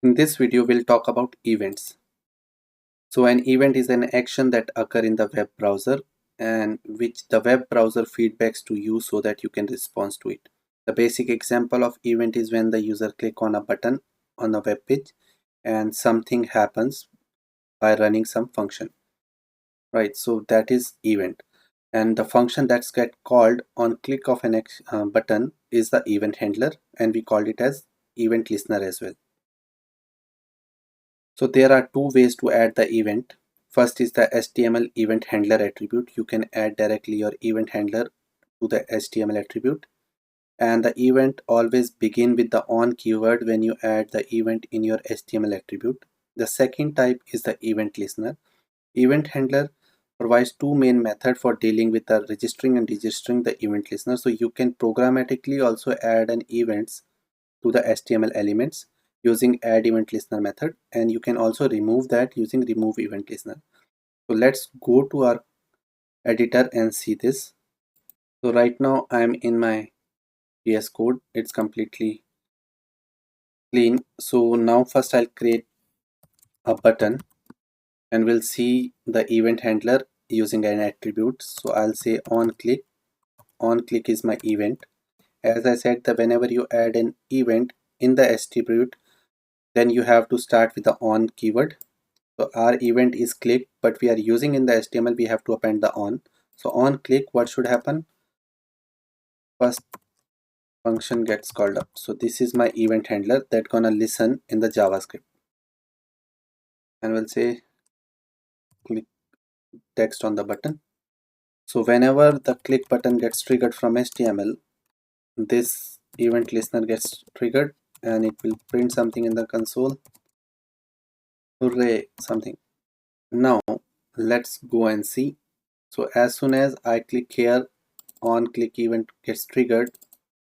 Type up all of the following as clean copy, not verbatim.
In this video, we'll talk about events. So an event is an action that occur in the web browser and which the web browser feedbacks to you so that you can respond to it. The basic example of event is when the user click on a button on a web page and something happens by running some function, right? So that is event. And the function that's get called on click of an button is the event handler, and we called it as event listener as well. So there are two ways to add the event. First is the HTML event handler attribute. You can add directly your event handler to the HTML attribute. And the event always begin with the on keyword when you add the event in your HTML attribute. The second type is the event listener. Event handler provides two main methods for dealing with the registering and registering the event listener. So you can programmatically also add an events to the HTML elements using add event listener method, and you can also remove that using remove event listener. So let's go to our editor and see this. So right now I'm in my VS Code. It's completely clean. So now first I'll create a button and we'll see the event handler using an attribute. So I'll say on click. On click is my event. As I said, that whenever you add an event in the attribute, then you have to start with the on keyword. So our event is click, but we are using in the HTML, we have to append the on. So on click, what should happen? First function gets called up. So this is my event handler that gonna listen in the JavaScript. And we'll say click text on the button. So whenever the click button gets triggered from HTML, this event listener gets triggered and it will print something in the console. Hooray, something. Now let's go and see. So as soon as I click here, on click event gets triggered,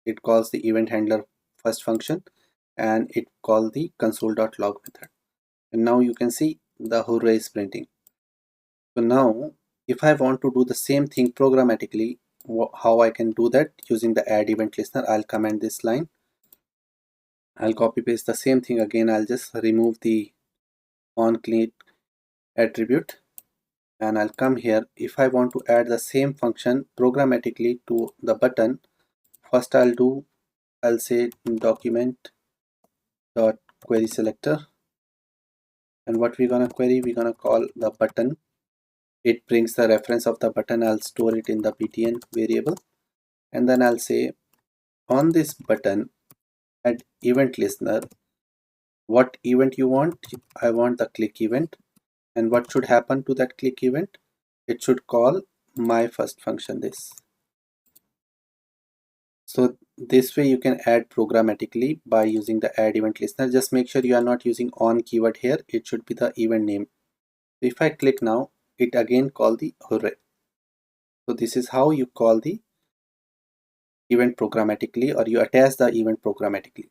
it calls the event handler first function and it calls the console.log method. And now you can see the hooray is printing. So now if I want to do the same thing programmatically, how I can do that using the add event listener, I'll comment this line. I'll copy paste the same thing again. I'll just remove the on click attribute and I'll come here. If I want to add the same function programmatically to the button, first I'll say document dot query selector, and what we're gonna query, we're gonna call the button. It brings the reference of the button. I'll store it in the btn variable, and then I'll say on this button add event listener, what event you want. I want the click event, and what should happen to that click event? It should call my first function this. So this way you can add programmatically by using the add event listener. Just make sure you are not using on keyword here. It should be the event name. If I click now, it again call the hooray. So this is how you call the event programmatically, or you attach the event programmatically.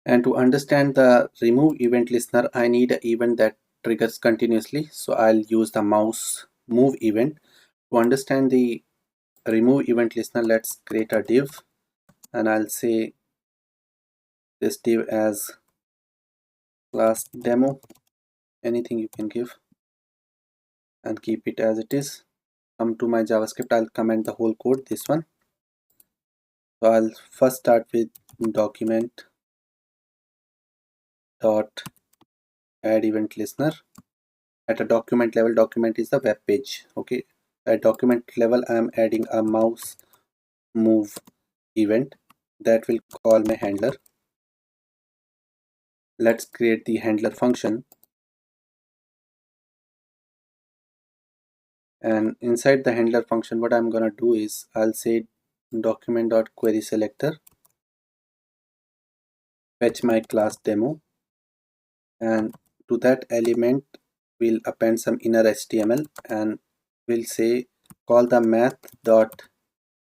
And to understand the remove event listener, I need an event that triggers continuously. So I'll use the mouse move event. To understand the remove event listener, let's create a div, and I'll say this div as class demo. Anything you can give and keep it as it is. Come to my JavaScript, I'll comment the whole code, this one. So I'll first start with document dot add event listener. At a document level, document is the web page. Okay, at document level I am adding a mouse move event that will call my handler. Let's create the handler function, and inside the handler function what I'm gonna do is I'll say document dot query selector, fetch my class demo, and to that element we'll append some inner HTML, and we'll say call the math dot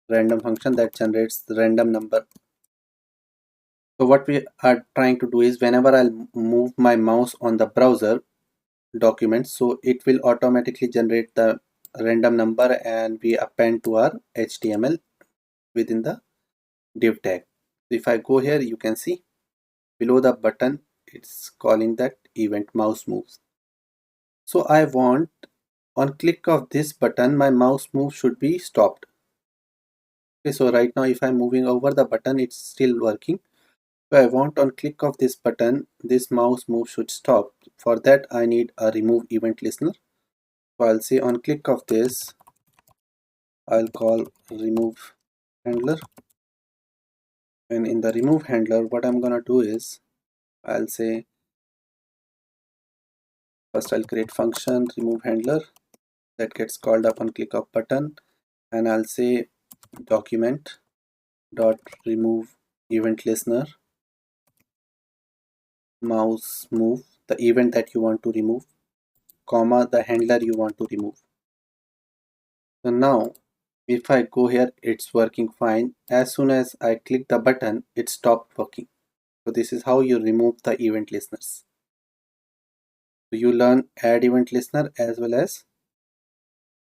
random function that generates the random number. So what we are trying to do is whenever I'll move my mouse on the browser document, so it will automatically generate the random number and we append to our HTML within the div tag. If I go here, you can see below the button it's calling that event mouse moves. So I want on click of this button my mouse move should be stopped. Okay, so right now if I'm moving over the button it's still working. So I want on click of this button this mouse move should stop. For that I need a remove event listener. So I'll say on click of this I'll call remove handler, and in the remove handler what I'm gonna do is I'll say first I'll create function remove handler that gets called up on click of button, and I'll say document dot remove event listener mouse move, the event that you want to remove, comma the handler you want to remove. So now if I go here it's working fine. As soon as I click the button it stopped working. So this is how you remove the event listeners. So you learn add event listener as well as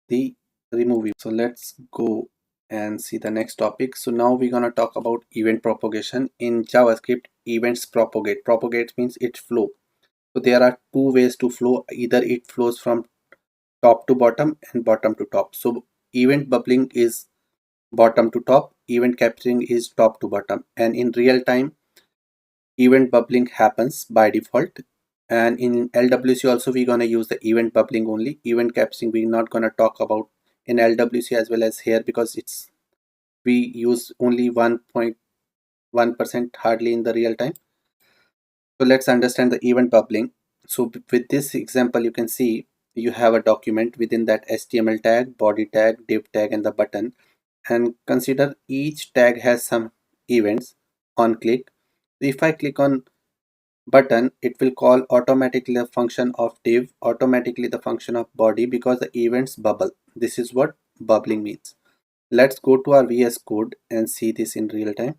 the remove event. So let's go and see the next topic. So now we're gonna talk about event propagation. In JavaScript, events propagate. Propagate means it flow. So there are two ways to flow. Either it flows from top to bottom and bottom to top. So event bubbling is bottom to top, event capturing is top to bottom, and in real time event bubbling happens by default. And in LWC also we're gonna use the event bubbling only. Event capturing we're not gonna talk about in LWC as well as here because it's we use only 1.1% hardly in the real time. So let's understand the event bubbling. So with this example you can see you have a document within that HTML tag, body tag, div tag and the button, and consider each tag has some events on click. If I click on button it will call automatically the function of div, automatically the function of body because the events bubble. This is what bubbling means. Let's go to our VS Code and see this in real time.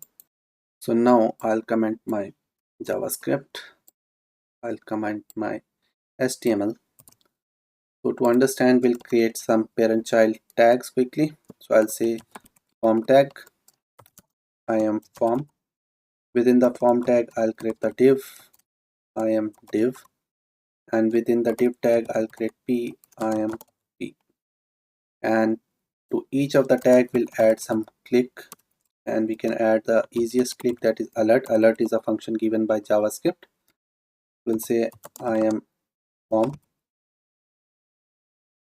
So now I'll comment my JavaScript, I'll comment my HTML. So to understand we'll create some parent child tags quickly. So I'll say form tag, I am form. Within the form tag I'll create the div, I am div, and within the div tag I'll create p, I am p, and to each of the tag we'll add some click, and we can add the easiest click, that is alert. Alert is a function given by JavaScript. We'll say I am form.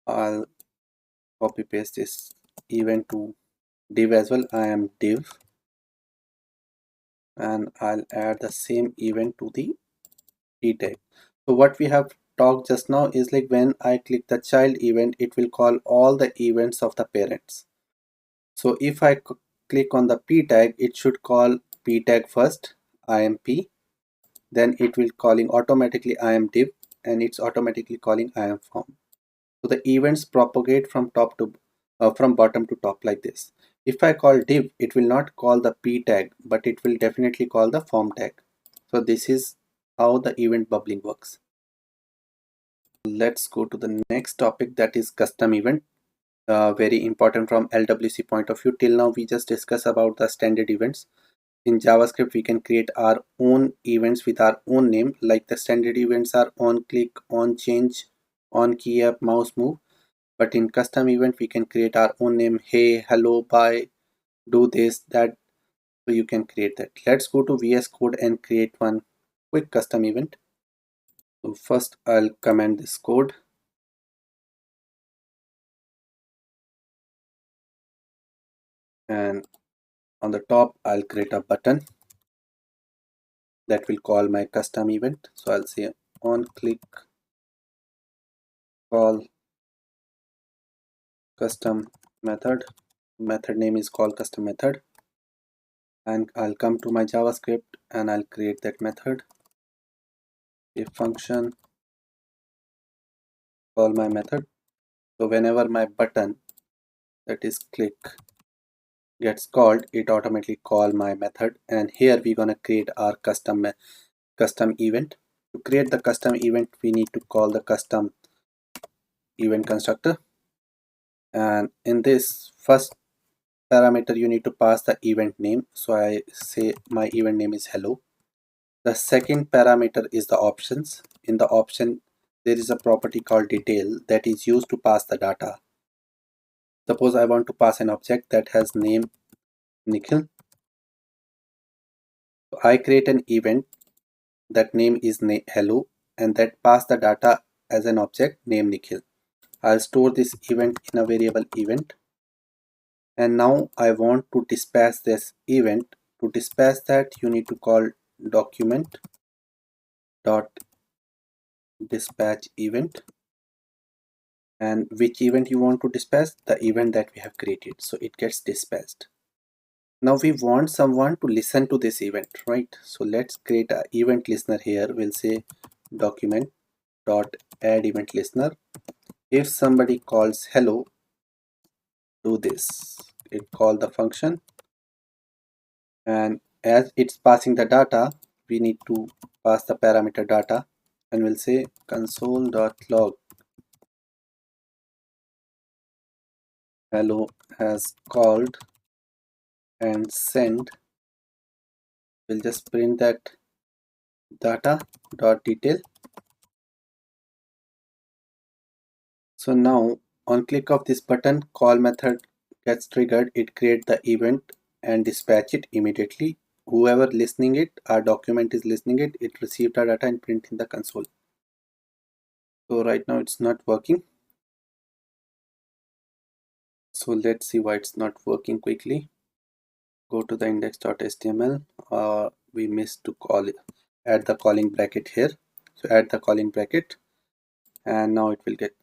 I'll copy paste this event to div as well. I am div, and I'll add the same event to the p tag. So what we have talked just now is like when I click the child event it will call all the events of the parents. So if I click on the p tag it should call p tag first, I am p, then it will calling automatically I am div, and it's automatically calling I am form. So the events propagate from top to from bottom to top like this. If I call div it will not call the p tag but it will definitely call the form tag. So this is how the event bubbling works. Let's go to the next topic, that is custom event. Very important from LWC point of view. Till now we just discussed about the standard events. In JavaScript we can create our own events with our own name, like the standard events are on click, on change, on key up, mouse move. But in custom event we can create our own name, hey, hello, bye, do this, that. So you can create that. Let's go to VS Code and create one quick custom event. So first I'll comment this code, and on the top I'll create a button that will call my custom event. So I'll say on click call custom method. Method name is call custom method, and I'll come to my JavaScript and I'll create that method. A function call my method. So whenever my button, that is click, gets called it automatically call my method, and here we're gonna create our custom event. To create the custom event we need to call the custom event constructor, and in this first parameter you need to pass the event name. So I say my event name is hello. The second parameter is the options. In the option, there is a property called detail that is used to pass the data. Suppose I want to pass an object that has name Nikhil. So I create an event that name is hello and that pass the data as an object name Nikhil. I'll store this event in a variable event, and now I want to dispatch this event. To dispatch that, you need to call document dot dispatch event, and which event you want to dispatch, the event that we have created, so it gets dispatched. Now we want someone to listen to this event, right? So let's create an event listener here. We'll say document dot add event listener. If somebody calls hello, do this. It call the function, and as it's passing the data, we need to pass the parameter data, and we'll say console.log hello has called and send. We'll just print that data dot detail. So now on click of this button, call method gets triggered. It creates the event and dispatch it immediately. Whoever listening it, our document is listening it, it received our data and print in the console. So right now it's not working. So let's see why it's not working quickly. Go to the index.html. We missed to add the calling bracket here. So add the calling bracket, and now it will get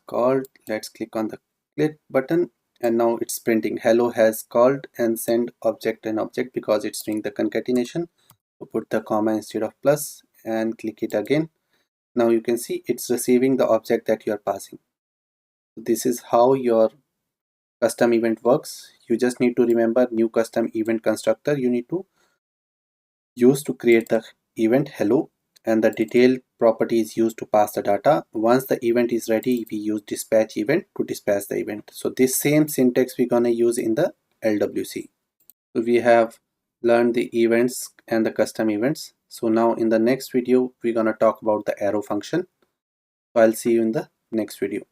called. Let's click on the click button, and now it's printing hello has called and send object and object because it's doing the concatenation. So put the comma instead of plus and click it again. Now you can see it's receiving the object that you are passing. This is how your custom event works. You just need to remember new custom event constructor you need to use to create the event hello, and the detail property is used to pass the data. Once the event is ready, we use dispatch event to dispatch the event. So this same syntax we're going to use in the LWC. So we have learned the events and the custom events. So now in the next video, we're going to talk about the arrow function. So I'll see you in the next video.